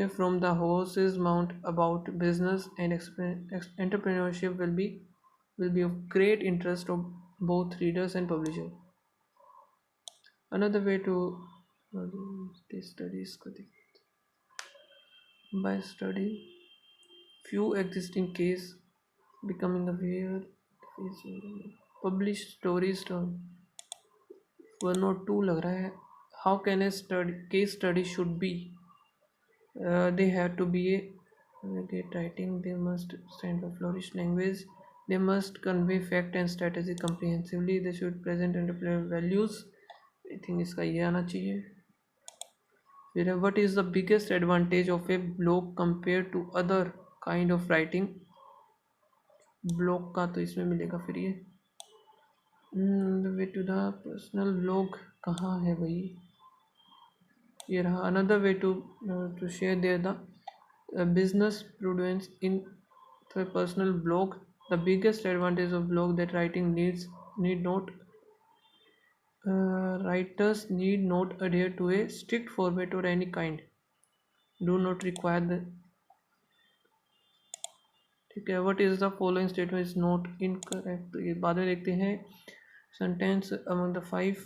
from the horse's mouth about business and entrepreneurship will be of great interest of both readers and publishers. Another way to case studies by studying few existing case, becoming aware published stories term 102 लग रहा है। How can a case study should be? They have to be a great writing. They must stand for flourished language. They must convey fact and strategy comprehensively. They should present entrepreneurial values. I think इसका ये आना चाहिए। फिर what is the biggest advantage of a blog compared to other kind of writing? Blog का तो इसमें मिलेगा फिर ये। the way to the personal blog कहाँ है भाई, ये रहा। another way to share there the business prudence in the personal blog. The biggest advantage of blog that writers need not adhere to a strict format or any kind, do not require the ठीक है। what is the following statement is not incorrect, ये बाद में देखते हैं। sentence among the five,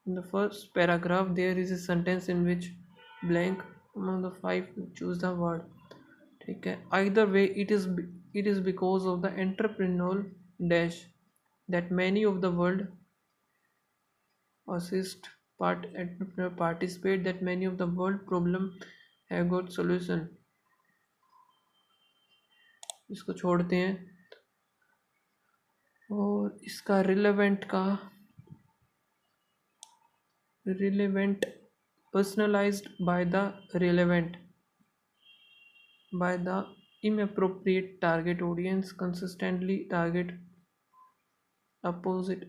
in the first paragraph there is a sentence in which blank among the five choose the word। ठीक है। either way it is because of the entrepreneurial dash that many of the world entrepreneur participate, that many of the world problem have got solution। इसको छोड़ते हैं। और इसका relevant personalized by the relevant by the inappropriate target audience, consistently target opposite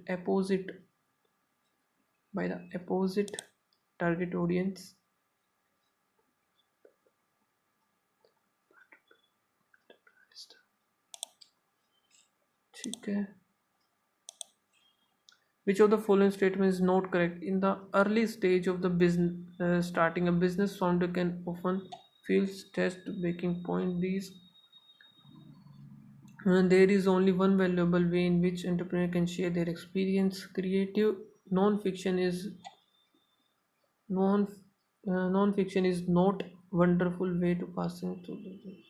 by the opposite target audience। ठीक है। Which of the following statement is not correct? In the early stage of the business, starting a business, founder can often feel stressed breaking point. There is only one valuable way in which entrepreneur can share their experience. Creative non-fiction is non-fiction is not wonderful way to passing through the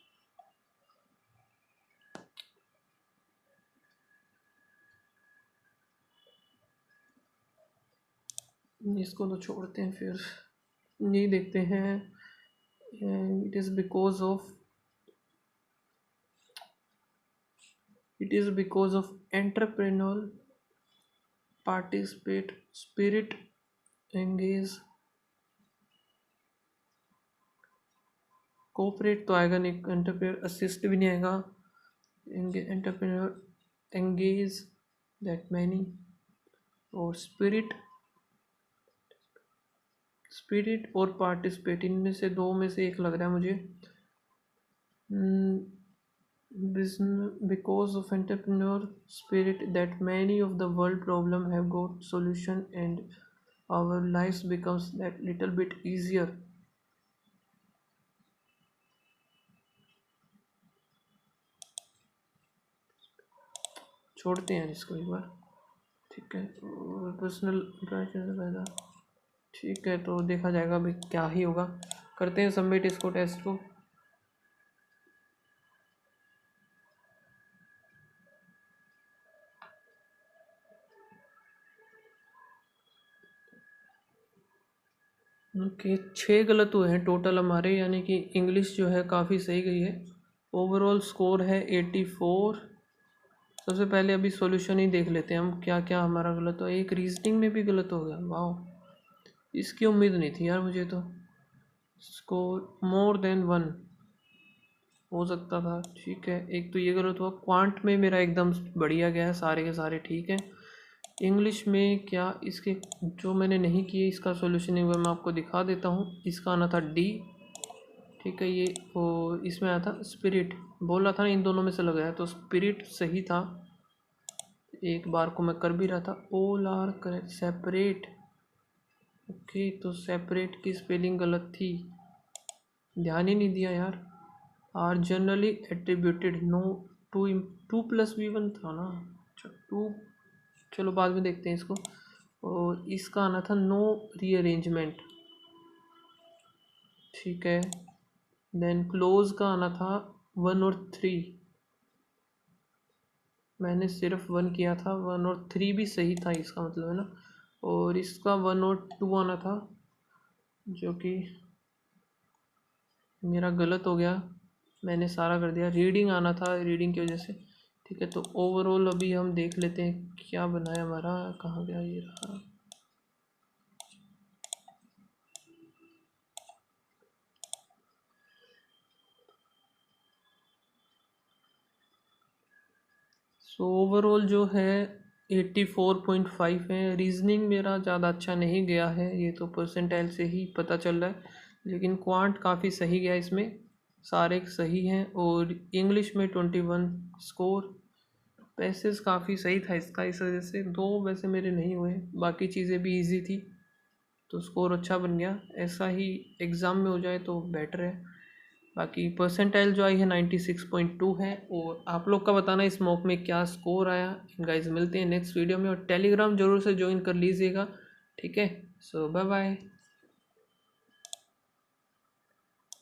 इसको तो छोड़ते हैं, फिर नहीं देखते हैं। it is because of entrepreneurial participate, spirit, engage, cooperate तो आएगा नहीं, एंटरप्रेन्योर, असिस्ट भी नहीं आएगा, एंटरप्रेन्योर, एंगेज दैट मैनी, और स्पिरिट, स्पिरिट और पार्टिसिपेट, इनमें से दो में से एक लग रहा है मुझे। Because of entrepreneur spirit that many of the world problem have got solution and our lives becomes that little bit easier. छोड़ते हैं इसको एक बार, ठीक है। पर्सनल इंटरेक्शन से फायदा, ठीक है, तो देखा जाएगा अभी क्या ही होगा। करते हैं सबमिट इसको, टेस्ट को। ओके, 6 गलत हुए हैं टोटल हमारे, यानी कि इंग्लिश जो है काफ़ी सही गई है। ओवरऑल स्कोर है 84। सबसे पहले अभी सॉल्यूशन ही देख लेते हैं हम, क्या क्या हमारा गलत हो। एक रीजनिंग में भी गलत हो गया, वाह, इसकी उम्मीद नहीं थी यार मुझे तो। स्कोर मोर देन 1 हो सकता था, ठीक है। एक तो ये गलत हुआ। क्वांट में मेरा एकदम बढ़िया गया है, सारे के सारे ठीक है। इंग्लिश में क्या, इसके जो मैंने नहीं किए इसका सॉल्यूशन नहीं हुआ, मैं आपको दिखा देता हूँ। इसका आना था डी, ठीक है। ये वो इसमें आया था स्पिरिट, बोल रहा था ना इन दोनों में से लग रहा है, तो स्पिरिट सही था, एक बार को मैं कर भी रहा था। All are correct, separate, okay, तो सेपरेट की स्पेलिंग गलत थी, ध्यान ही नहीं दिया यार। Are generally attributed, no, to, 2+V1 था ना, अच्छा 2, चलो बाद में देखते हैं इसको। और इसका आना था नो रीअरेंजमेंट, ठीक है। देन क्लोज का आना था 1 और 3, मैंने सिर्फ 1 किया था, 1 और 3 भी सही था इसका मतलब है ना। और इसका 1 और 2 आना था, जो कि मेरा गलत हो गया, मैंने सारा कर दिया। रीडिंग आना था, रीडिंग की वजह से, ठीक है। तो ओवरऑल अभी हम देख लेते हैं क्या बना है हमारा, कहाँ गया ये रहा। सो ओवरऑल जो है 84.5 है। रीजनिंग मेरा ज़्यादा अच्छा नहीं गया है, ये तो परसेंटाइल से ही पता चल रहा है, लेकिन क्वांट काफ़ी सही गया, इसमें सारे सही हैं। और इंग्लिश में 21 स्कोर, पैसेज काफ़ी सही था इसका, इस वजह से 2 वैसे मेरे नहीं हुए, बाकी चीज़ें भी इजी थी, तो स्कोर अच्छा बन गया। ऐसा ही एग्ज़ाम में हो जाए तो बेटर है। बाकी परसेंटाइल जो आई है 96.2 है। और आप लोग का बताना इस मॉक में क्या स्कोर आया। गाइस मिलते हैं नेक्स्ट वीडियो में, और टेलीग्राम ज़रूर से ज्वाइन कर लीजिएगा, ठीक है। सो बाय बाय।